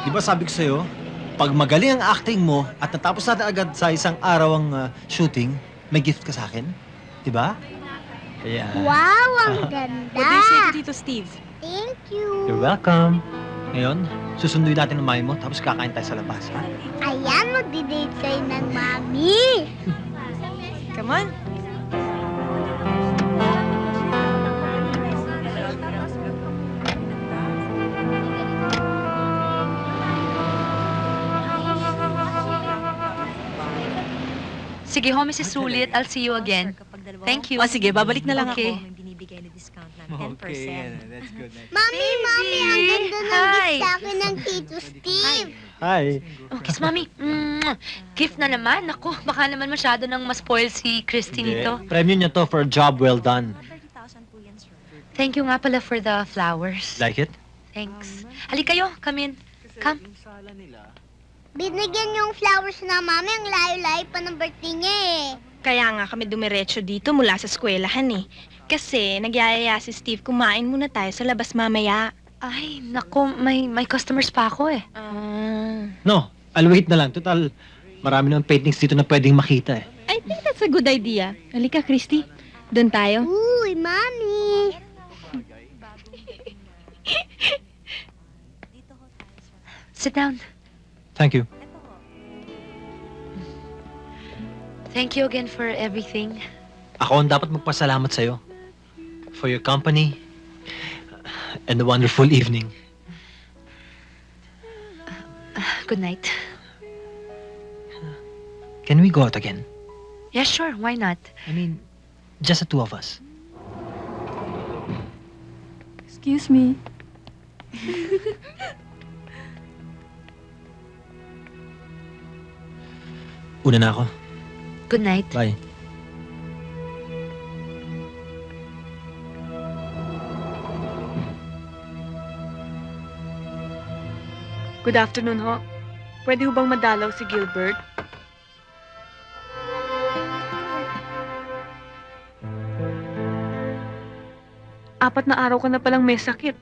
Di ba sabi ko sa'yo, pag magaling ang acting mo at natapos natin agad sa isang araw ang shooting, may gift ka sa akin? Di ba? Kaya... Wow, ang ganda! What do you say to Tito Steve? Thank you. You're welcome. Ngayon, susunduin natin ang mami mo tapos kakain tayo sa labas, ha? Ayan, magdi-date kayo ng mami. Come on. Sige ho, Mrs. Sulit. I'll see you again. Thank you. O sige, babalik na lang Okay. ako. May binibigay na discount ng 10%. that's good. Mami, mami, ang ganda ng Hi. gift sa akin ng Tito Steve. Hi. Oh, kiss, Mami. Gift na naman. Ako, baka naman masyado nang ma-spoil si Christine nito. Premium niya to for a job well done. 30,000 po yan, sir. Thank you nga pala for the flowers. Like it? Thanks. Halika kayo. Come in. Come. Binigyan yung flowers na mami, ang layo-layo pa ng birthday niya eh. Kaya nga kami dumiretso dito mula sa eskwelahan eh. Kasi nagyayaya si Steve, kumain muna tayo sa labas mamaya. Ay, nako. May customers pa ako eh. No, I'll wait na lang. Total, marami ng paintings dito na pwedeng makita eh. I think that's a good idea. Halika, Christy. Doon tayo. Uy, mami. Sit down. Thank you. Thank you again for everything. Ako ang dapat magpasalamat sa'yo. For your company and the wonderful evening. Good night. Can we go out again? Yeah, sure. Why not? I mean, just the two of us. Excuse me. Una na ako. Good night. Bye. Good afternoon ho. Pwede ho bang madalaw si Gilbert? Apat na araw ka na palang may sakit.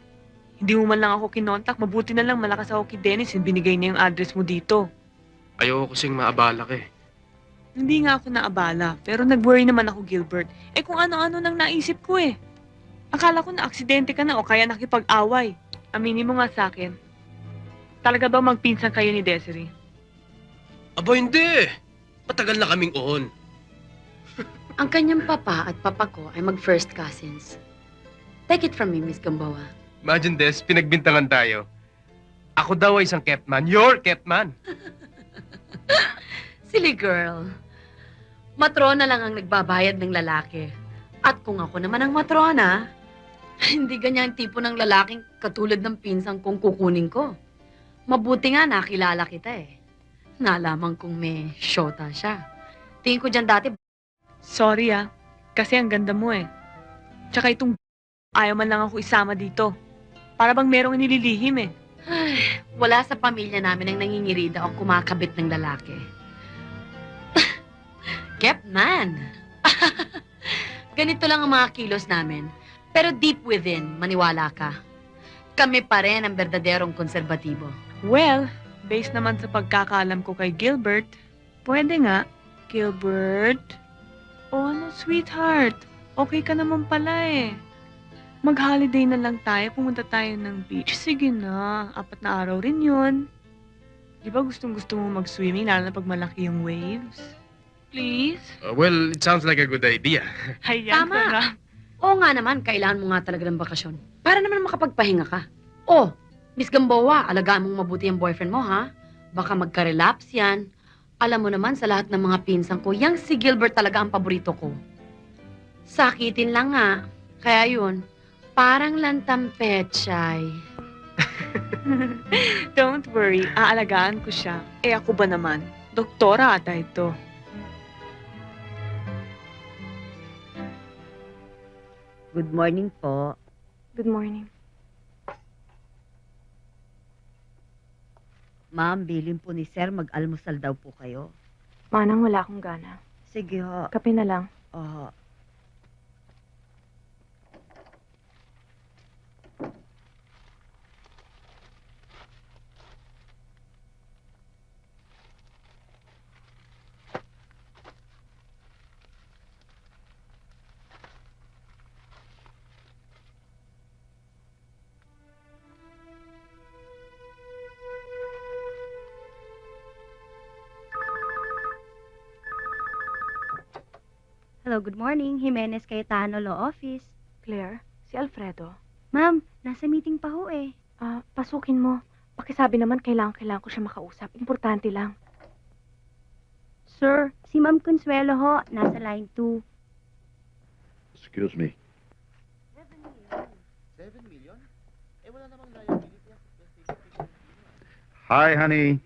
Hindi mo man lang ako kinontak. Mabuti na lang malakas ako kay Dennis and binigay niya yung address mo dito. Ayoko kasing maabala ka eh. Hindi nga ako naabala, pero nag-worry naman ako, Gilbert. Eh kung ano-ano nang naisip ko eh. Akala ko na aksidente ka na o kaya nakipag-away. Aminin mo nga sa akin. Talaga ba magpinsan kayo ni Desiree? Aba hindi! Matagal na kaming on. Ang kanyang papa at papa ko ay mag-first cousins. Take it from me, Miss Gamboa. Imagine this, pinagbintangan tayo. Ako daw ay isang ketman. You're ketman! Silly girl. Matrona lang ang nagbabayad ng lalaki. At kung ako naman ang matrona, hindi ganyan tipo ng lalaking katulad ng pinsang kong kukunin ko. Mabuti nga nakilala kita eh. Nalaman kong may shota siya. Tingin ko dyan dati, Sorry kasi ang ganda mo eh. Tsaka itong ayaw man lang ako isama dito. Para bang merong inililihim eh. wala sa pamilya namin ang nangingirida o kumakabit ng lalaki. Kepman! Ganito lang ang mga kilos namin. Pero deep within, maniwala ka. Kami pa rin ang berdaderong konserbatibo. Well, based naman sa pagkakaalam ko kay Gilbert, pwede nga. Gilbert? Oh, ano, sweetheart. Okay ka naman pala eh. Mag-holiday na lang tayo, pumunta tayo ng beach. Sige na, 4 na araw rin yun. Di ba gustong-gusto mo mag-swimming, lalo na pag malaki yung waves? Please? Well, it sounds like a good idea. Hayaan Tama. ka na. Oo nga naman, kailangan mo nga talaga ng bakasyon. Para naman makapagpahinga ka. Oh, Miss Gamboa, alagaan mong mabuti ang boyfriend mo, ha? Baka magka-relapse yan. Alam mo naman, sa lahat ng mga pinsan ko, yang si Gilbert talaga ang paborito ko. Sakitin lang nga. Kaya yun, parang lantang pechay. Don't worry, aalagaan ko siya. Eh ako ba naman? Doktora ata ito. Good morning po. Good morning. Ma'am, bilin po ni Sir, mag-almusal daw po kayo. Manang wala akong gana. Sige ho. Kape na lang. Oo. Hello, good morning. Jimenez Cayetano Law Office. Claire, si Alfredo. Ma'am, nasa meeting pa ho eh. Pasukin mo. Pakisabi naman kailangan ko siya makausap. Importante lang. Sir, si Ma'am Consuelo ho, nasa line 2. Excuse me. 7 million? Eh, wala namang liability. Hi, honey.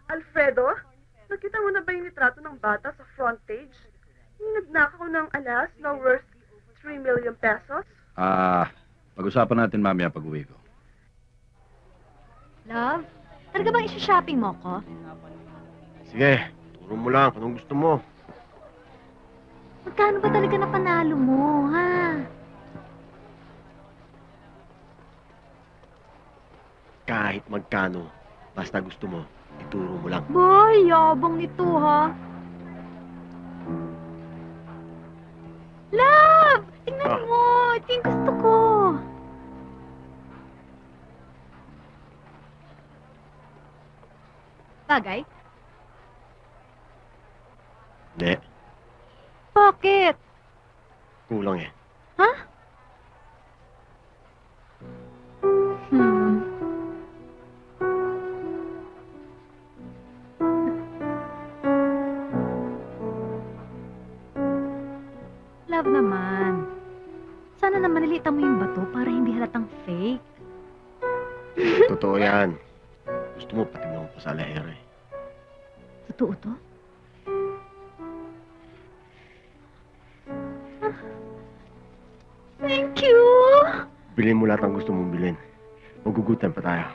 Alfredo, nakita mo na ba yung litrato ng bata sa front page? Yung nagnakaw ng alas na worth 3 million pesos? Pag-usapan natin mamaya pag-uwi ko. Love, talaga bang isa-shopping mo ko? Sige, turo mo lang kung anong gusto mo. Magkano ba talaga na panalo mo, ha? Kahit magkano, basta gusto mo, ituro mo lang. Boy, yabang nito, ha? Love! Tingnan mo! Ito yung gusto ko! Bagay? Hindi, Bakit? kulang eh. Ha? Hmm. Love naman. Sana naman nilita mo yung bato para hindi halatang fake. Totoo yan. Gusto mo, pati mo pa sa leher eh. Totoo to? Thank you! Bilhin mo lahat ang gusto mong bilhin. Magugutan pa tayo.